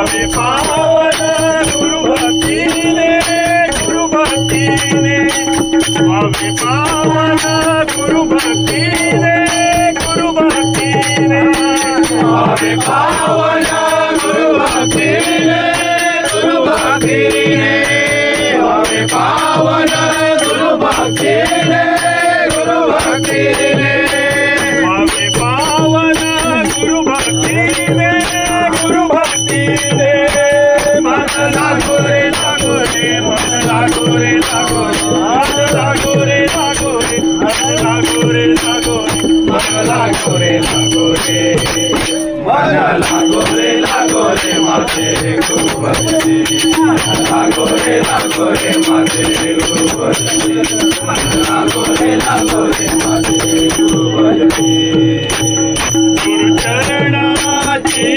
व्हावे पावन गुरु भक्तीने व्हावे पावन गुरु भक्तीने व्हावे पावन गुरु भक्तीने व्हावे पावन गुरु भक्तीने व्हावे पावन गुरु भक्तीने मन लागो रे मन लागो रे मन लागो रे मन लागो रे माते गुरु भक्ती लागो रे माते गुरु भक्ती लागो रे माते गुरु भक्ती गुरु चरणाची